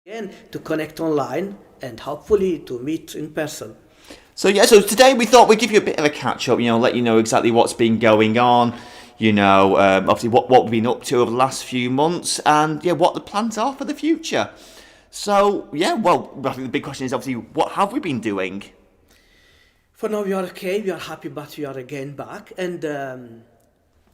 Again, to connect online and hopefully to meet in person. So today we thought we'd give you a bit of a catch up, let you know exactly what's been going on, obviously what we've been up to over the last few months, and what the plans are for the future. So I think the big question is obviously what have we been doing? For now we are okay, we are happy, but we are again back, and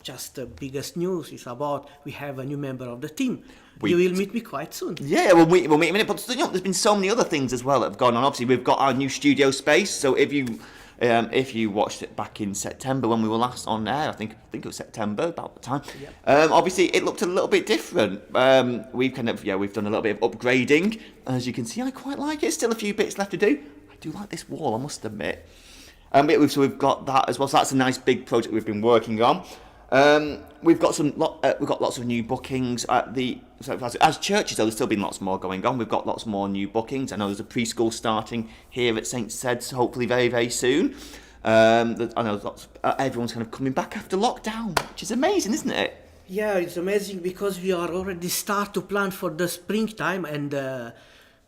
just the biggest news is about we have a new member of the team. You will meet me quite soon. Yeah, we'll meet in a minute. But there's been so many other things as well that have gone on. Obviously, we've got our new studio space. So if you watched it back in September when we were last on air, I think it was September about the time. Yeah. Obviously, it looked a little bit different. We've done a little bit of upgrading. As you can see, I quite like it. Still a few bits left to do. I do like this wall, I must admit. So we've got that as well. So that's a nice big project we've been working on. We've got lots of new bookings at as churches. Though there's still been lots more going on. We've got lots more new bookings. I know there's a preschool starting here at St. Sed's, hopefully very very soon. I know everyone's kind of coming back after lockdown, which is amazing, isn't it? Yeah, it's amazing because we are already start to plan for the springtime, and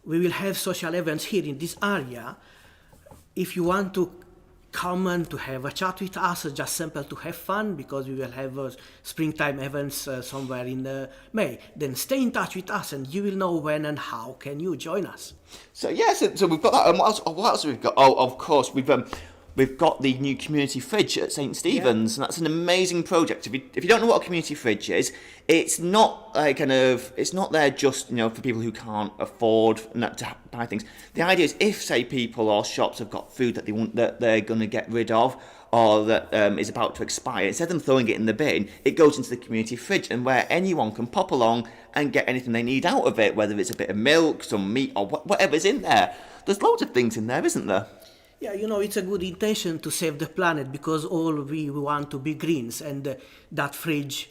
we will have social events here in this area. If you want to come and to have a chat with us, just simple to have fun, because we will have springtime events somewhere in May. Then stay in touch with us and you will know when and how can you join us. So we've got that. And what else have we got? Oh, of course, we've got the new community fridge at St. Stephen's, and that's an amazing project. If you don't know what a community fridge is, it's not it's not there just for people who can't afford to buy things. The idea is if say people or shops have got food that they're going to get rid of, or that is about to expire, instead of them throwing it in the bin, it goes into the community fridge, and where anyone can pop along and get anything they need out of it, whether it's a bit of milk, some meat, or whatever's in there. There's loads of things in there, isn't there? Yeah, it's a good intention to save the planet, because all we want to be greens, and that fridge,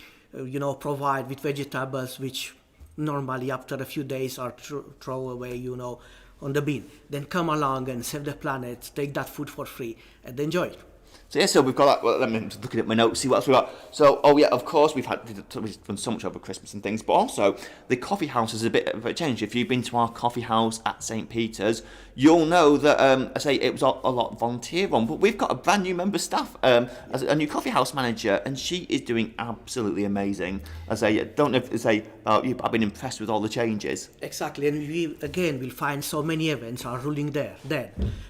provide with vegetables which normally after a few days are throw away, on the bin. Then come along and save the planet, take that food for free, and enjoy it. So we've got that. Well, I'm just looking at my notes, see what else we've got. So, of course, we've done so much over Christmas and things, but also the coffee house is a bit of a change. If you've been to our coffee house at St. Peter's, you'll know that I say it was a lot volunteer run, but we've got a brand new member of staff, as a new coffee house manager, and she is doing absolutely amazing. I don't know if say about you, but I've been impressed with all the changes. Exactly, and we again will find so many events are ruling there.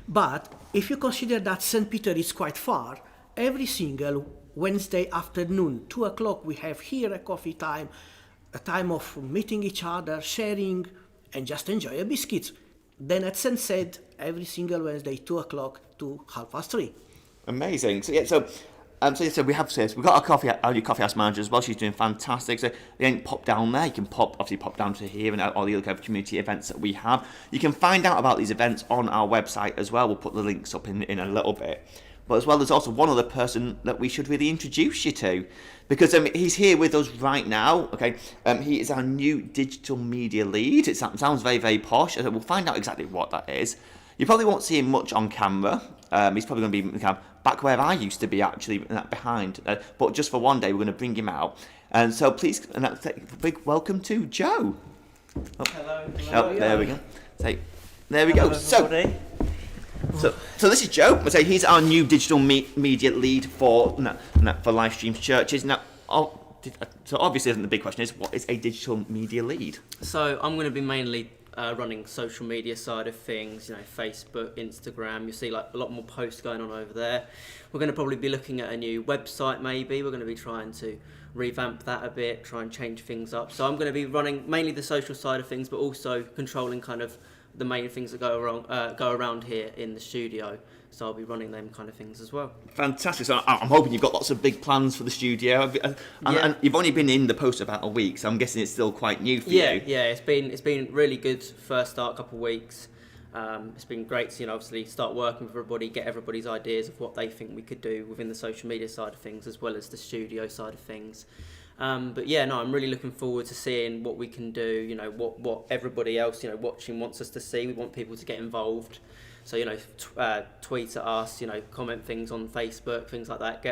But if you consider that St. Peter is quite far, every single Wednesday afternoon, 2 o'clock, we have here a coffee time, a time of meeting each other, sharing, and just enjoy a biscuit. Then at St. Sid, every single Wednesday, 2 o'clock to 3:30. Amazing. So we've got our new coffee house manager as well. She's doing fantastic. So you can pop down there. You can pop down to here and all the other kind of community events that we have. You can find out about these events on our website as well. We'll put the links up in a little bit. but as well, there's also one other person that we should really introduce you to, because he's here with us right now. Okay, he is our new digital media lead. It sounds very, very posh. We'll find out exactly what that is. You probably won't see him much on camera. He's probably going to be back where I used to be, actually, behind. But just for one day, we're going to bring him out. And so please, a big welcome to Joe. Oh. Hello. Oh, there we go. There we go. Everybody. So this is Joe. He's our new digital media lead for LifeStreams churches. Now, so obviously, the big question is, what is a digital media lead? So I'm going to be mainly running social media side of things, Facebook, Instagram. You'll see like a lot more posts going on over there. We're going to probably be looking at a new website maybe. We're going to be trying to revamp that a bit, try and change things up. So I'm going to be running mainly the social side of things, but also controlling kind of the main things that go around here in the studio. So I'll be running them kind of things as well. Fantastic. So I'm hoping you've got lots of big plans for the studio. And you've only been in the post about a week, so I'm guessing it's still quite new for you. Yeah. It's been really good first start couple of weeks. It's been great to obviously start working with everybody, get everybody's ideas of what they think we could do within the social media side of things as well as the studio side of things. But I'm really looking forward to seeing what we can do. What everybody else watching wants us to see. We want people to get involved. So tweet at us, comment things on Facebook, things like that.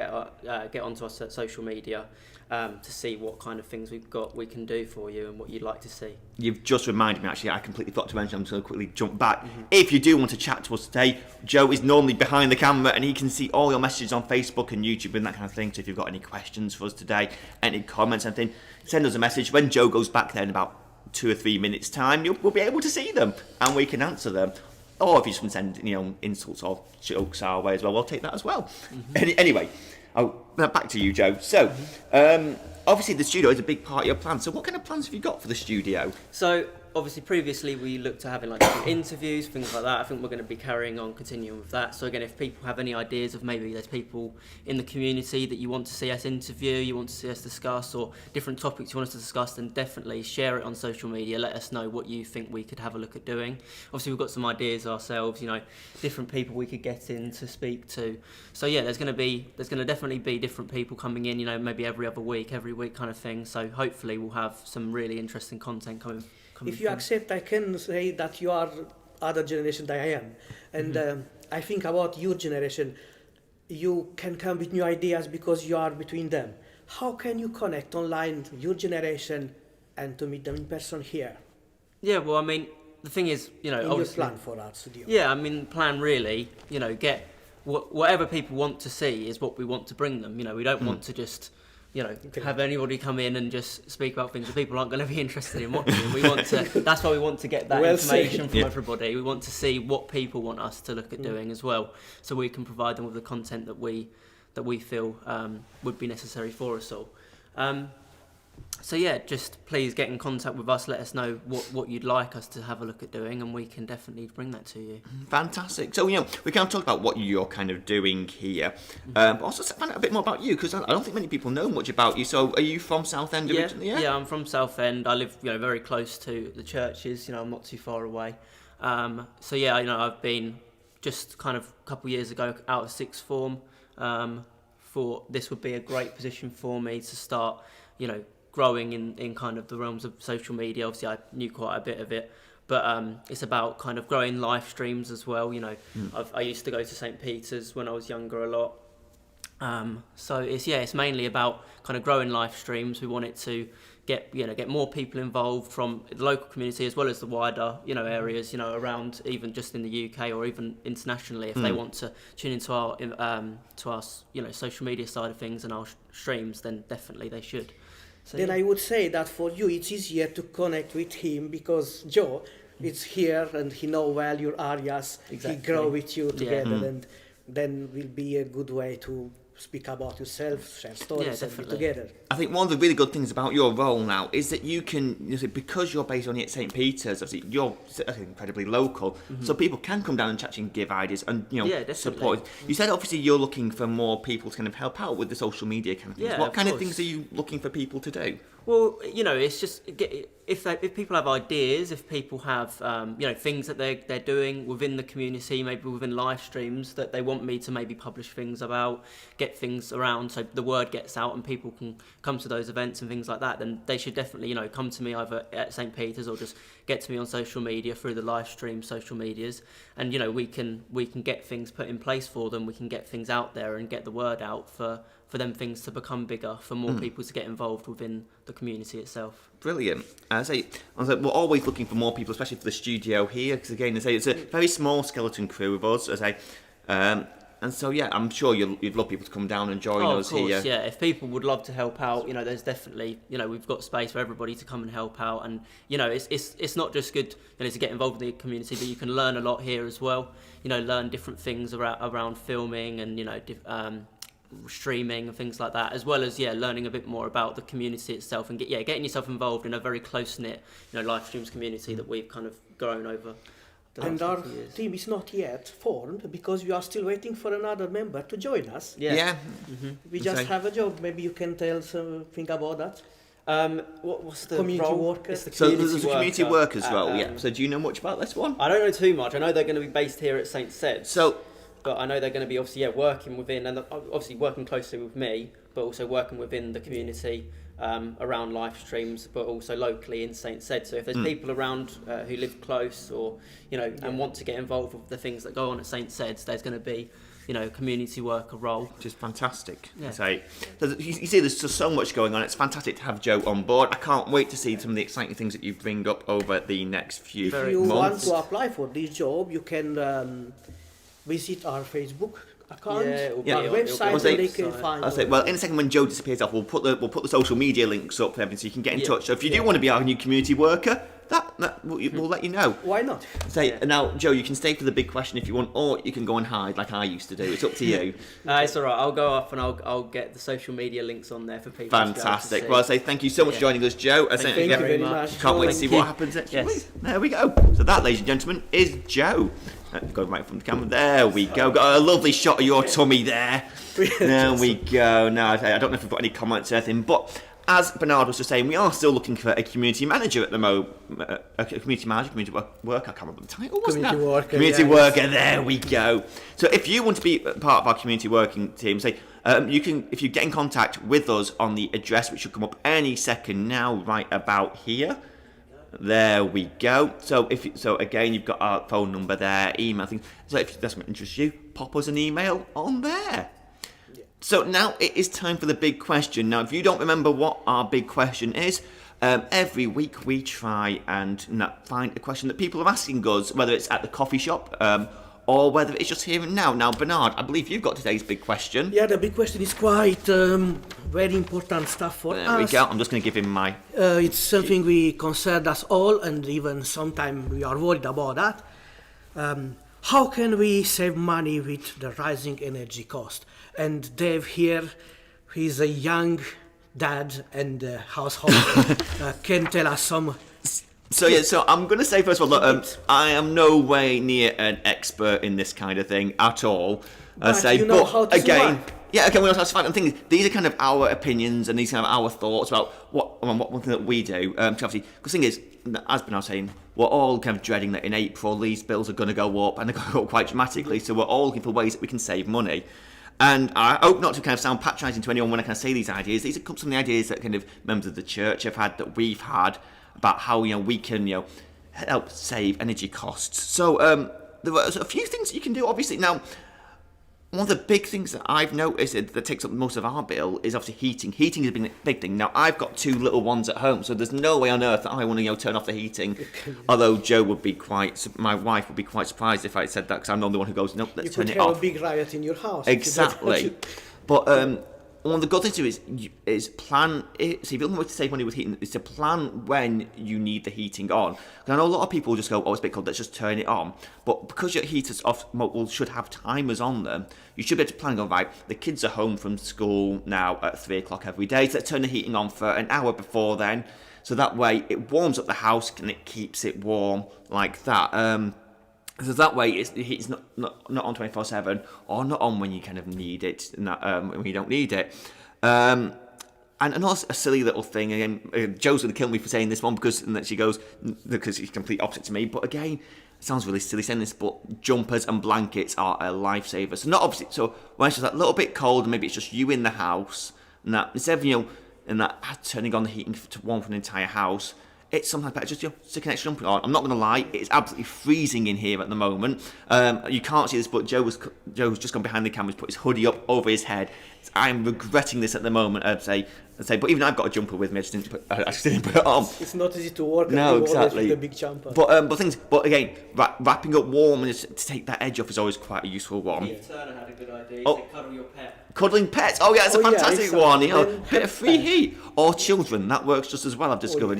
Get onto our social media to see what kind of things we can do for you and what you'd like to see. You've just reminded me, actually, I completely forgot to mention. I'm just going to quickly jump back. Mm-hmm. If you do want to chat to us today, Joe is normally behind the camera and he can see all your messages on Facebook and YouTube and that kind of thing. So if you've got any questions for us today, any comments, anything, send us a message. When Joe goes back there in about 2 or 3 minutes' time, we'll be able to see them and we can answer them. Or if you just want to send, insults or jokes our way as well, we'll take that as well. Mm-hmm. Anyway, back to you, Joe. So, obviously the studio is a big part of your plan. So what kind of plans have you got for the studio? So, obviously previously we looked at having like different interviews, things like that. I think we're going to be continuing with that. So again, if people have any ideas of maybe there's people in the community that you want to see us interview, you want to see us discuss, or different topics you want us to discuss, then definitely share it on social media. Let us know what you think we could have a look at doing. Obviously we've got some ideas ourselves, different people we could get in to speak to. So yeah, there's going to definitely be different people coming in, maybe every week kind of thing. So hopefully we'll have some really interesting content coming. If you accept, I can say that you are other generation than I am. And I think about your generation, you can come with new ideas because you are between them. How can you connect online your generation and to meet them in person here? Yeah, well, I mean, the thing is, in your plan for our studio. Yeah, I mean, plan really, get whatever people want to see is what we want to bring them. We don't want to just... have anybody come in and just speak about things that people aren't going to be interested in watching. That's why we want to get that information from everybody. We want to see what people want us to look at doing as well, so we can provide them with the content that we feel would be necessary for us all. So yeah, just please get in contact with us. Let us know what you'd like us to have a look at doing, and we can definitely bring that to you. Fantastic. So we can talk about what you're kind of doing here, but also find out a bit more about you, because I don't think many people know much about you. So are you from Southend originally? Yeah, I'm from Southend. I live very close to the churches. I'm not too far away. So yeah, I've been just kind of a couple of years ago out of sixth form. Thought this would be a great position for me to start, growing in kind of the realms of social media. Obviously I knew quite a bit of it, but it's about kind of growing LifeStreams as well. I used to go to St. Peter's when I was younger a lot. So it's mainly about kind of growing LifeStreams. We want it to get more people involved from the local community as well as the wider areas around, even just in the UK or even internationally, if they want to tune into our social media side of things and our streams, then definitely they should. So, then I would say that for you it's easier to connect with him because Joe is here and he knows well your areas. Exactly. He grow with you together, and then will be a good way to speak about yourself, share stories, and be together. I think one of the really good things about your role now is that you can, because you're based only at St. Peter's, obviously you're incredibly local, so people can come down and chat and give ideas and support. You said obviously you're looking for more people to kind of help out with the social media kind of things. What kind of things are you looking for people to do? Well, it's just if people have ideas, if people have things that they're doing within the community, maybe within LifeStreams that they want me to maybe publish things about, get things around so the word gets out and people can come to those events and things like that, then they should definitely come to me either at St. Peter's or just get to me on social media through the LifeStream social medias, and we can get things put in place for them. We can get things out there and get the word out for them things to become bigger, for more people to get involved within the community itself. Brilliant. I say, we're always looking for more people, especially for the studio here, because again, it's a very small skeleton crew of us. And so yeah, I'm sure you'd love people to come down and join us of course, here. Yeah. If people would love to help out, there's definitely, we've got space for everybody to come and help out, and it's not just good, to get involved in the community, but you can learn a lot here as well. Learn different things around filming and streaming and things like that, as well as learning a bit more about the community itself and getting yourself involved in a very close-knit LifeStreams community that we've kind of grown over the And last our couple of years. team is not yet formed because we are still waiting for another member to join us. Yeah. We just So- have a job. Maybe you can tell something about that. What's the Community role? worker. It's the So community there's a community work as well. at, Yeah. So do you know much about this one? I don't know too much. I know they're going to be based here at St. Sed's. So But I know they're going to be obviously working within, and obviously working closely with me, but also working within the community around LifeStreams, but also locally in St. Sed's. So if there's people around who live close or and want to get involved with the things that go on at St. Sed's, there's going to be community worker role. which is fantastic. Yeah. So you see, there's just so much going on. It's fantastic to have Joe on board. I can't wait to see some of the exciting things that you bring up over the next few If you want months. to apply for this job, you can visit our Facebook account, it'll be our on- it'll be website, on and they the can website. find. I'll say, well, in a second when Joe disappears off, we'll put the social media links up for everything, so you can get in Yeah. touch. So if you do want to be our new community worker, we'll let you know. Why not? Say now, Joe, you can stay for the big question if you want, or you can go and hide like I used to do. It's up to you. It's all right. I'll go up and I'll get the social media links on there for people. to be able to Fantastic. see. Well, I say thank you so much for joining us, Joe. I say, Thank yeah, you very much. can't wait to see Thank what you. happens next Yes. week. There we go. So that, ladies and gentlemen, is Joe. Go right from the camera. There we go. Got a lovely shot of your tummy there. There we go. Now, I don't know if we've got any comments or anything, but as Bernard was just saying, we are still looking for a community manager at the moment. A community manager, community worker. I can't remember the title. Wasn't Community that? worker, Community yes. worker. There we go. So if you want to be part of our community working team, say you can. If you get in contact with us on the address, which should come up any second now, right about here. There we go. So again, you've got our phone number there, email things. So if that's what interests you, pop us an email on there. So now it is time for the big question. Now, if you don't remember what our big question is, every week we try and find a question that people are asking us, whether it's at the coffee shop or whether it's just here and now. Now, Bernard, I believe you've got today's big question. Yeah, the big question is quite very important stuff for There us. we go. I'm just going to give him my... It's something we concern us all, and even sometimes we are worried about that. How can we save money with the rising energy cost? And Dave here, he's a young dad and household, can tell us some. So I'm going to say first of all, look, I am no way near an expert in this kind of thing at all. But you know how to again, survive. yeah, okay, well, that's fine. I'm thinking these are kind of our opinions and these kind of our thoughts about what one thing that we do. Obviously, because the thing is, as Bernard was saying, we're all kind of dreading that in April these bills are going to go up and they're going to go up quite dramatically. So we're all looking for ways that we can save money. And I hope not to kind of sound patronising to anyone when I kind of say these ideas. These are some of the ideas that kind of members of the church have had, that we've had, about how we can help save energy costs. So there are a few things that you can do. Obviously, now one of the big things that I've noticed that takes up most of our bill is obviously heating. Heating has been a big thing. Now I've got 2 little ones at home, so there's no way on earth that I want to turn off the heating. Although my wife would be quite surprised if I said that, because I'm the only one who goes, nope, let's You turn could it have off. a big riot in your house. if you don't want Exactly. to. But one of the good things to do is plan. So if you're looking to save money with heating, is to plan when you need the heating on. Because I know a lot of people just go, oh, it's a bit cold, let's just turn it on. But because your heaters should have timers on them, you should be able to plan and go, right, the kids are home from school now at 3 o'clock every day, so let's turn the heating on for an hour before then. So that way it warms up the house and it keeps it warm like that. So that way, the heat's not on 24/7, or not on when you kind of need it, when you don't need it. And also a silly little thing, again, Jo's going to kill me for saying this one because she's complete opposite to me, but again, it sounds really silly saying this, but jumpers and blankets are a lifesaver. So not obviously, so when it's just a little bit cold and maybe it's just you in the house, and that instead of, and that turning on the heating to one for an entire house, it's sometimes better just stick an extra jumper on. I'm not going to lie, it's absolutely freezing in here at the moment. You can't see this, but Joe's just gone behind the camera, put his hoodie up over his head. I'm regretting this at the moment. I'd say, but even I've got a jumper with me. I just didn't put it on. It's not easy to work. No, exactly. With a big jumper. But again, wrapping up warm and just to take that edge off is always quite a useful one. Keith Turner had a good idea. He said cuddle your pet. Cuddling pets. Oh yeah, it's a fantastic exactly. one. Bit of free heat or children. That works just as well. I've discovered.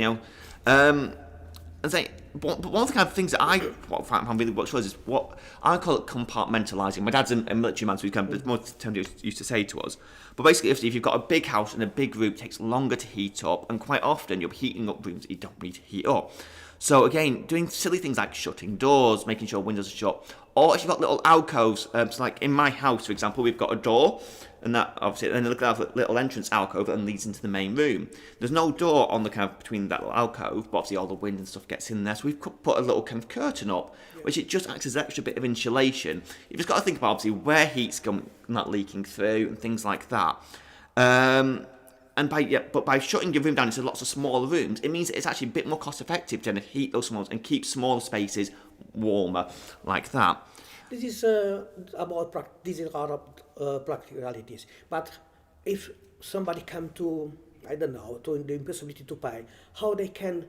But one of the kind of things that I find really works well is what I call it compartmentalising. My dad's a military man, so he's kind of more term he used to say to us. But basically, if you've got a big house and a big room, it takes longer to heat up, and quite often you're heating up rooms that you don't need to heat up. So again, doing silly things like shutting doors, making sure windows are shut, or if you've got little alcoves, so like in my house, for example, we've got a door, and that obviously then look at that little entrance alcove that leads into the main room. There's no door on the kind of between that little alcove, but obviously all the wind and stuff gets in there. So we've put a little kind of curtain up, which it just acts as an extra bit of insulation. You've just got to think about obviously where heat's not leaking through and things like that. But by shutting your room down into lots of smaller rooms, it means that it's actually a bit more cost effective to heat those small and keep smaller spaces warmer like that. This is about practicalities. But if somebody come to, I don't know, to the impossibility to pay, how they can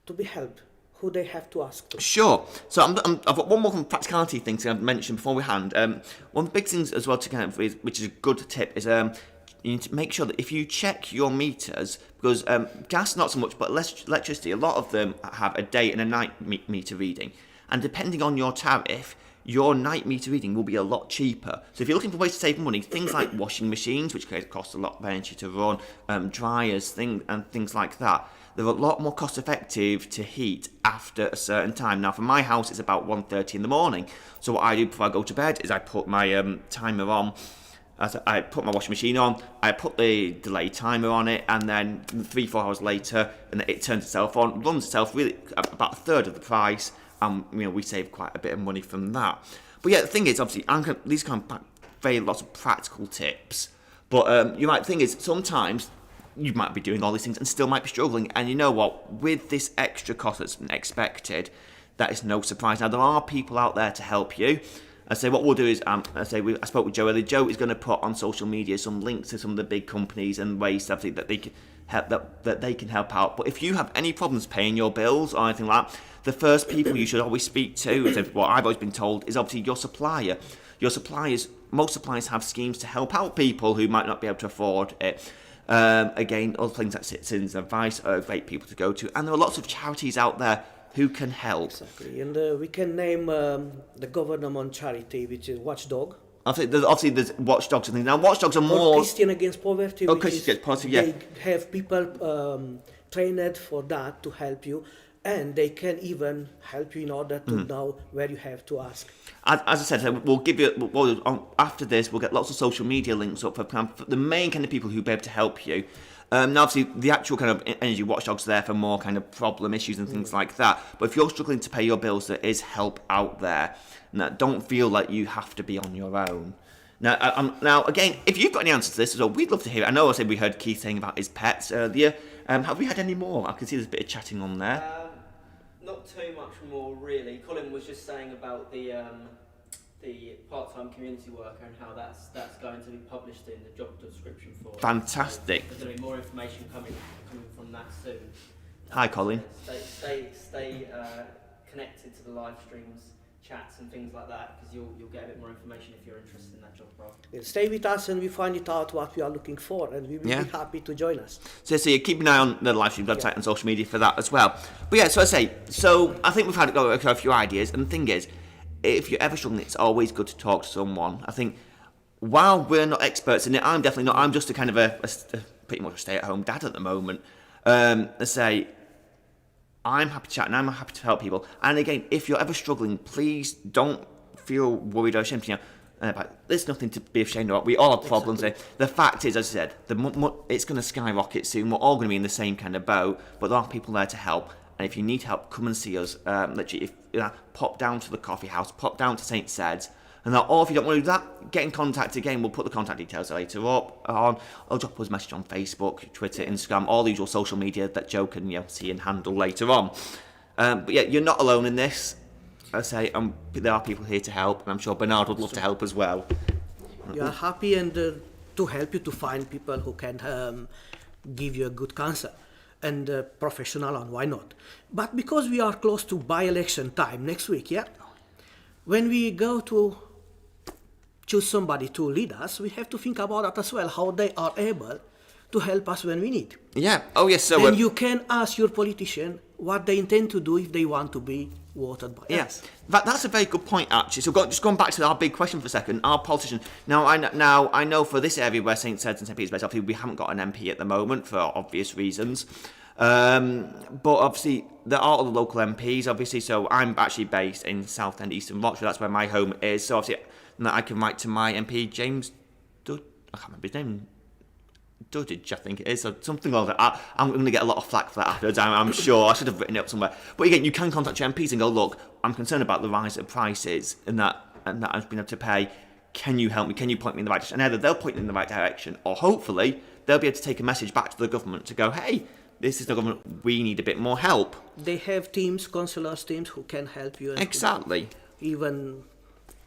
to be helped? Who they have to ask to? Sure. So I've got one more practicality thing to mention before we hand. One of the big things as well to kind of which is a good tip is you need to make sure that if you check your meters, because gas not so much, but electricity, a lot of them have a day and a night meter reading, and depending on your tariff, your night meter reading will be a lot cheaper. So if you're looking for ways to save money, things like washing machines, which cost a lot of energy to run, dryers, things like that, they're a lot more cost effective to heat after a certain time. Now for my house it's about 1:30 in the morning. So what I do before I go to bed is I put my timer on. I put my washing machine on, I put the delay timer on it, and then 3-4 hours later, and it turns itself on, runs itself really about a third of the price, and we save quite a bit of money from that. But yeah, the thing is, obviously, these kind of very lots of practical tips. But you might think is sometimes you might be doing all these things and still might be struggling. And you know what? With this extra cost that's been expected, that is no surprise. Now there are people out there to help you. I say what we'll do is, I spoke with Joe earlier. Joe is going to put on social media some links to some of the big companies and ways that they can help that they can help out. But if you have any problems paying your bills or anything like that, the first people you should always speak to, is what I've always been told, is obviously your supplier. Most suppliers have schemes to help out people who might not be able to afford it. Again, other things like Citizens Advice are great people to go to, and there are lots of charities out there who can help. Exactly, and we can name the government charity, which is Watchdog. Obviously, there's watchdogs and things. Now, watchdogs are more... Christian Against Poverty. Christian Against Poverty, yeah. They have people trained for that to help you, and they can even help you in order to know where you have to ask. As I said, we'll give you... after this, we'll get lots of social media links up for the main kind of people who'll be able to help you. Now, obviously, the actual kind of energy watchdogs are there for more kind of problem issues and things like that. But if you're struggling to pay your bills, there is help out there. Now, don't feel like you have to be on your own. Now, again, if you've got any answers to this as well, we'd love to hear it. I know I said we heard Keith saying about his pets earlier. Have we had any more? I can see there's a bit of chatting on there. Not too much more, really. Colin was just saying about the part-time community worker and how that's going to be published in the job description for it. Fantastic. So there's going to be more information coming from that soon. Hi, Colin. Stay connected to the LifeStreams chats and things like that, because you'll get a bit more information if you're interested in that job role. Stay with us and we find it out what we are looking for, and we will be happy to join us. So you keep an eye on the LifeStreams website and social media for that as well. But yeah, so I think we've had a few ideas, and the thing is, if you're ever struggling, it's always good to talk to someone. I think while we're not experts in it, I'm definitely not. I'm just a kind of a pretty much a stay-at-home dad at the moment. I'm happy to chat and I'm happy to help people. And again, if you're ever struggling, please don't feel worried or ashamed. There's nothing to be ashamed about. We all have problems. The fact is, as I said, it's going to skyrocket soon. We're all going to be in the same kind of boat, but there are people there to help. And if you need help, come and see us. Literally, pop down to the coffee house, pop down to St. Sed's. And or if you don't want to do that, get in contact again. We'll put the contact details later up on. I'll drop us a message on Facebook, Twitter, Instagram, all the usual social media that Joe can see and handle later on. But yeah, you're not alone in this. I say there are people here to help, and I'm sure Bernard would love to help as well. We are happy and to help you to find people who can give you a good counsel and professional, and why not? But because we are close to by-election time next week, when we go to choose somebody to lead us, we have to think about that as well, how they are able to help us when we need. Yeah. Oh, yes. So then you can ask your politician what they intend to do if they want to be voted by us. That's a very good point, actually. So just going back to our big question for a second, our politician. Now I know for this area where St. Sed's and St. Peter's based, obviously we haven't got an MP at the moment for obvious reasons. But obviously there are other local MPs, obviously. So I'm actually based in Southend, Eastern Rochester. That's where my home is. So obviously I can write to my MP, James I can't remember his name. Duddage, I think it is, or something like that. I'm going to get a lot of flack for that afterwards, I'm sure. I should have written it up somewhere. But again, you can contact your MPs and go, look, I'm concerned about the rise of prices and that I've been able to pay. Can you help me? Can you point me in the right direction? And either they'll point you in the right direction, or hopefully they'll be able to take a message back to the government to go, hey, this is the government, we need a bit more help. They have teams, councillors teams, who can help you. And exactly. Even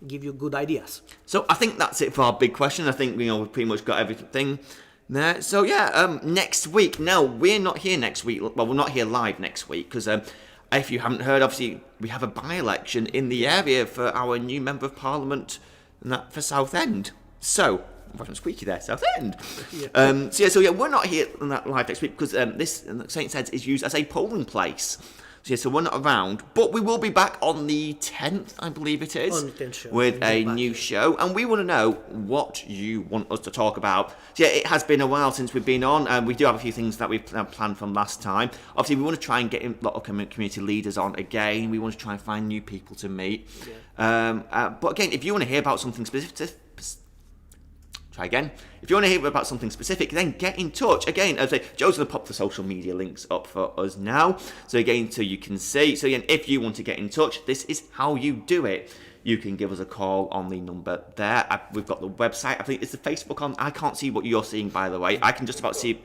give you good ideas. So I think that's it for our big question. I think we've pretty much got everything there. So next week. Now we're not here next week. Well, we're not here live next week because if you haven't heard, obviously we have a by-election in the area for our new member of parliament, and that for Southend. So I'm squeaky there, Southend. So we're not here on that live next week because this St. Sed's is used as a polling place. So we're not around, but we will be back on the 10th, I believe it is, on the 10th show, with a new show, and we want to know what you want us to talk about. So it has been a while since we've been on, and we do have a few things that we've planned from last time. Obviously, we want to try and get a lot of community leaders on again. We want to try and find new people to meet. But again, if you want to hear about something specific, if you want to hear about something specific, then get in touch. Again, as I say, Joe's going to pop the social media links up for us now. So again, so you can see. So again, if you want to get in touch, this is how you do it. You can give us a call on the number there. We've got the website. I think it's the Facebook on. I can't see what you're seeing, by the way. I can just about see. At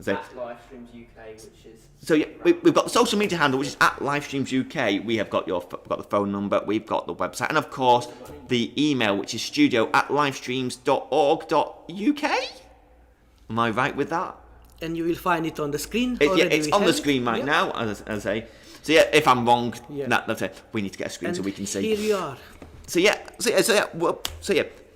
LifeStreams UK, which is. So yeah, we've got the social media handle, which is at LifeStreams UK. We have got the phone number, we've got the website, and of course the email, which is studio@livestreams.org.uk. Am I right with that? And you will find it on the screen. It's on the screen right now, as I say. So yeah, if I'm wrong, that's it. We need to get a screen so we can see. Here you are. So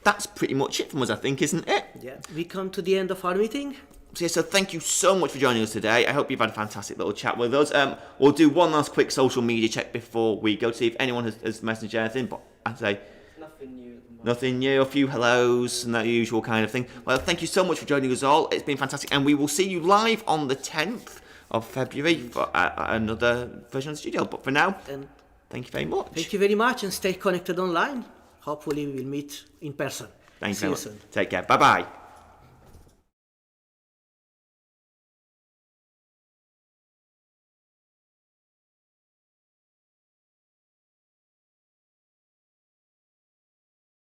that's pretty much it from us, I think, isn't it? Yeah, we come to the end of our meeting. So thank you so much for joining us today. I hope you've had a fantastic little chat with us. We'll do one last quick social media check before we go to see if anyone has messaged anything. But I'd say nothing new at the moment. Nothing new, a few hellos and that usual kind of thing. Well, thank you so much for joining us all. It's been fantastic. And we will see you live on the 10th of February for another version of the studio. But for now, thank you very much. Thank you very much and stay connected online. Hopefully we will meet in person. Thanks See very you much. soon. Take care. Bye-bye.